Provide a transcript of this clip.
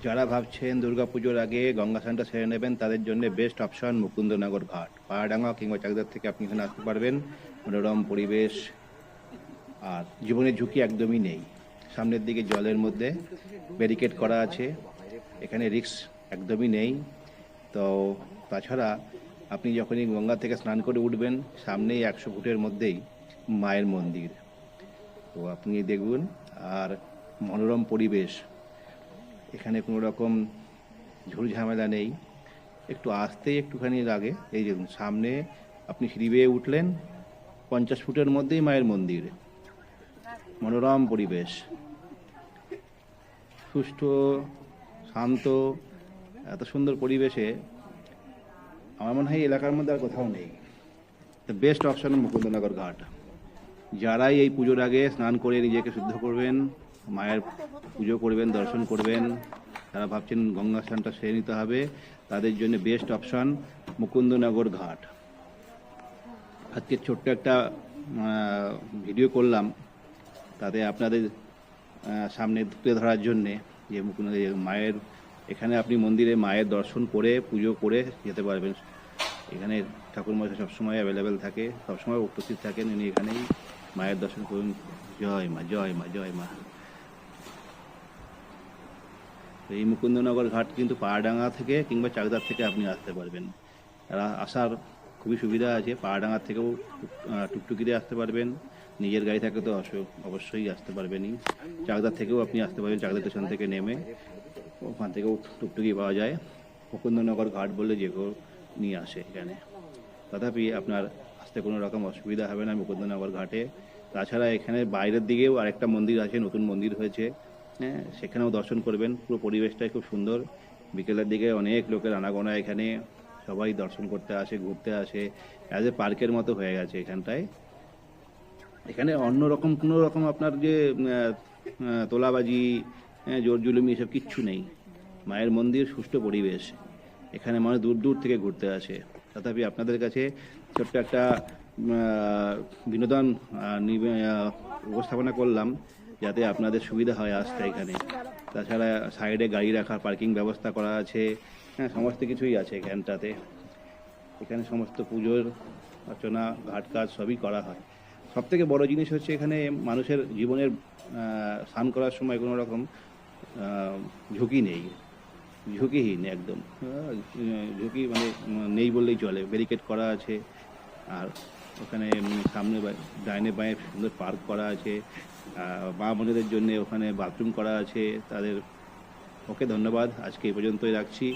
যারা ভাবছেন দুর্গাপুজোর আগে গঙ্গা স্নানটা সেরে নেবেন তাদের জন্য বেস্ট অপশন মুকুন্দনগর ঘাট। পাহাড়ডাঙ্গা কিংবা চাকদার থেকে আপনি এখানে আসতে পারবেন। মনোরম পরিবেশ আর জীবনের ঝুঁকি একদমই নেই। সামনের দিকে জলের মধ্যে ব্যারিকেড করা আছে, এখানে রিস্ক একদমই নেই। তো তাছাড়া আপনি যখনই গঙ্গা থেকে স্নান করে উঠবেন, সামনেই 100 ফুটের মধ্যেই মায়ের মন্দির। তো আপনি দেখুন, আর মনোরম পরিবেশ, এখানে কোনো রকম ঝুড় ঝামেলা নেই। একটু আসতেই একটুখানি লাগে। এই দেখুন সামনে আপনি সিঁড়ি বেয়ে উঠলেন, 50 ফুটের মধ্যেই মায়ের মন্দির। মনোরম পরিবেশ, সুষ্ঠু, শান্ত, এত সুন্দর পরিবেশে আমার মনে হয় এই এলাকার মধ্যে আর কোথাও নেই। দ্য বেস্ট অপশন মুকুন্দনগর ঘাট। যারাই এই পুজোর আগে স্নান করে নিজেকে শুদ্ধ করবেন, মায়ের পুজো করবেন, দর্শন করবেন, তারা ভাবছেন গঙ্গা স্নানটা সেরে নিতে হবে, তাদের জন্য বেস্ট অপশন মুকুন্দনগর ঘাট। আজকে ছোট্ট একটা ভিডিও করলাম, তাতে আপনাদের সামনে তুলে ধরার জন্যে যে মায়ের, এখানে আপনি মন্দিরে মায়ের দর্শন করে পুজো করে যেতে পারবেন। এখানে ঠাকুরমশাই সবসময় অ্যাভেলেবেল থাকে, সবসময় উপস্থিত থাকেন উনি এখানেই। মায়ের দর্শন করুন। জয় মা, জয় মা, জয় মা। এই মুকুন্দনগর ঘাট কিন্তু পাহাড়ডাঙ্গা থেকে কিংবা চাকদার থেকে আপনি আসতে পারবেন। আসার খুবই সুবিধা আছে। পাহাড়ডাঙ্গার থেকেও টুকটুকিতে আসতে পারবেন, নিজের গাড়ি থাকে তো অবশ্যই আসতে পারবেনই। চাকদার থেকেও আপনি আসতে পারবেন, চাকদা স্টেশন থেকে নেমে ওখান থেকেও টুকটুকি পাওয়া যায়। মুকুন্দনগর ঘাট বললে যে কেউ নিয়ে আসে এখানে। তথাপি আপনার আসতে কোনো রকম অসুবিধা হবে না মুকুন্দনগর ঘাটে। তাছাড়া এখানে বাইরের দিকেও আরেকটা মন্দির আছে, নতুন মন্দির হয়েছে, হ্যাঁ, সেখানেও দর্শন করবেন। পুরো পরিবেশটাই খুব সুন্দর। বিকেলের দিকে অনেক লোকের আনাগোনা, এখানে সবাই দর্শন করতে আসে, ঘুরতে আসে। অ্যাজ এ পার্কের মতো হয়ে গেছে এখানটায়। এখানে অন্যরকম কোনো রকম আপনার যে তোলাবাজি, জোর জুলুমি এসব কিচ্ছু নেই। মায়ের মন্দির, সুষ্ঠু পরিবেশ, এখানে মানুষ দূর দূর থেকে ঘুরতে আসে। তথাপি আপনাদের কাছে ছোট্ট একটা বিনোদন উপস্থাপনা করলাম, যাতে আপনাদের সুবিধা হয় আসতে এখানে। তাছাড়া সাইডে গাড়ি রাখার পার্কিং ব্যবস্থা করা আছে, হ্যাঁ, সমস্ত কিছুই আছে এখানটাতে। এখানে সমস্ত পুজোর অর্চনা, ঘাট কাজ সবই করা হয়। সবথেকে বড় জিনিস হচ্ছে এখানে মানুষের জীবনের স্নান করার সময় কোনো রকম ঝুঁকি নেই, ঝুঁকিহীন একদম। ঝুঁকি মানে নেই বললেই চলে। ব্যারিকেড করা আছে, আর ওখানে সামনে ডাইনে বাঁয়ে সুন্দর পার্ক করা আছে। মা বোনেদের জন্য ওখানে বাথরুম করা আছে তাদের। ওকে, ধন্যবাদ, আজকে এই পর্যন্তই রাখছি।